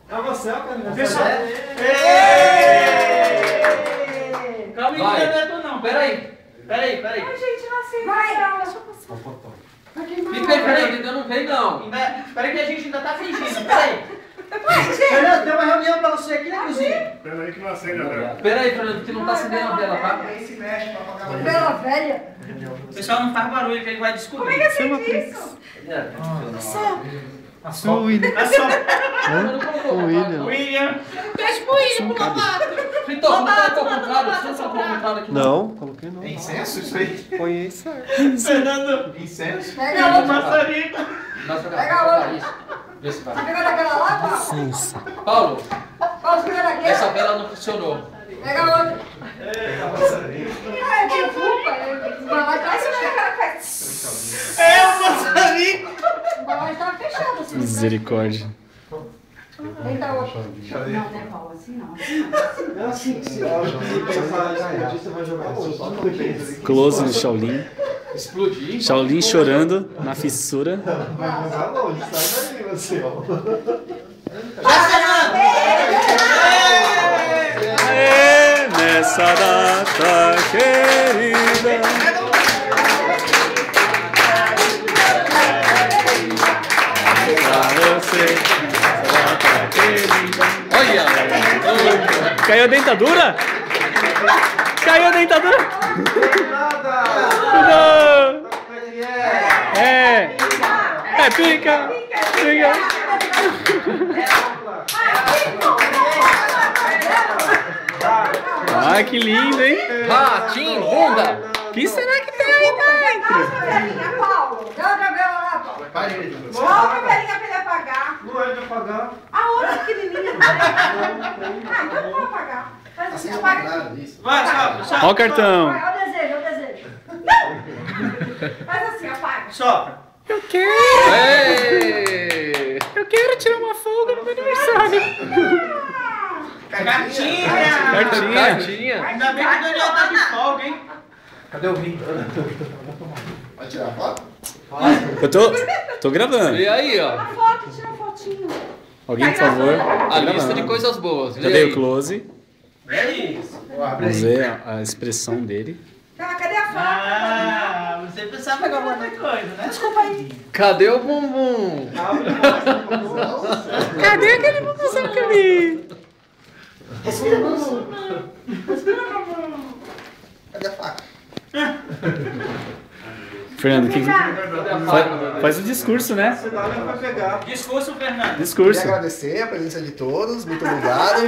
É você, ó, Camila. Pessoal. Calma aí, não é tu não. Peraí. Ai, gente, não aceita. Vai, deixa eu passar. Fica aí, peraí, ainda não veio não. Peraí que a gente ainda tá fingindo, peraí. Fernando, tem uma reunião pra você aqui na cozinha. Peraí que não acende a vela. Peraí, Fernando, que não tá acendendo a vela, tá? Aí se mexe pra apagar a luz. Vela velha. O pessoal não faz barulho que ele vai descobrir. Como é que acende isso? A sua William. É só... William. Beijo pro William, pro Lobato. Fritou, não tá ao contrário, você não tá ao contrário aqui Não, coloquei não. É incenso isso aí? Põe aí certo. Fernando. Incenso? Pega outra. Maçarico. Pega outra. Vê se vai. Você pegou daquela lá, Paulo? Licença. Paulo, Paulo, você pegou daquela? essa vela não funcionou. Pega outra. É, desculpa. O balão tá fechado. É o maçarico. O balão tava fechado assim. Misericórdia. Deita outra. Não, né, Paulo? Assim não. É assim que se olha. Você vai jogar isso. Close no Shaolin. Explodir. Shaolin chorando na fissura. Vai jogar longe, sai daí você, ó. Aê, nessa data querida. Pra você, nessa data querida. Olha! Caiu a dentadura? Caiu a dentadura? Não! É! É pica! Pica! Ah, que lindo, hein? Ratinho, bunda! O que será que tem aí dentro? Velhinha, Paulo. Dá outra vela lá, Paulo. Outra velhinha pra ele apagar. Não é de apagar. A outra pequenininha. Ah, então eu vou apagar. Faz assim, apaga. Vai, sopra. Ó o cartão. Vai, olha o desejo, olha o desejo. Não! Faz assim, apaga. Sopra. Eu quero! Ei! Eu quero tirar uma folga no meu aniversário. Cartinha. Cartinha! Ainda bem que o Daniel tá de folga, hein? Cadê o vinho? Vai tirar a foto? Eu tô gravando. E aí, ó. A foto, tira a fotinho. Alguém, por favor. A lista de coisas boas. Já Vê dei aí. o close. É isso. Vamos ver a expressão dele. Tá, cadê a foto? Ah, você pensava pegar outra coisa, né? Desculpa aí. Cadê o bumbum? Cadê aquele bumbumzão que eu vi? Cadê a faca? Fernando, que... faz o discurso, né? Você dá, vai pegar. Discurso, Fernando. Discurso. Queria agradecer a presença de todos, muito obrigado.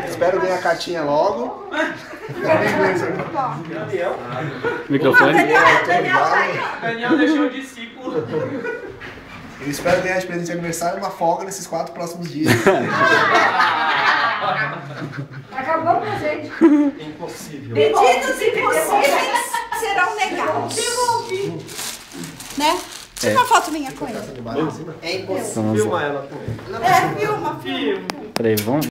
Espero ganhar a cartinha logo. Daniel. Microfone. Daniel tá aí. Daniel deixou o discípulo. Eu espero ganhar de presente de aniversário uma folga nesses 4 próximos dias. Acabou o presente. Impossível. Pedidos impossíveis serão negados. Né? Tira uma foto minha com ele. É impossível. Filma ela com ele. Filma. Peraí, vamos...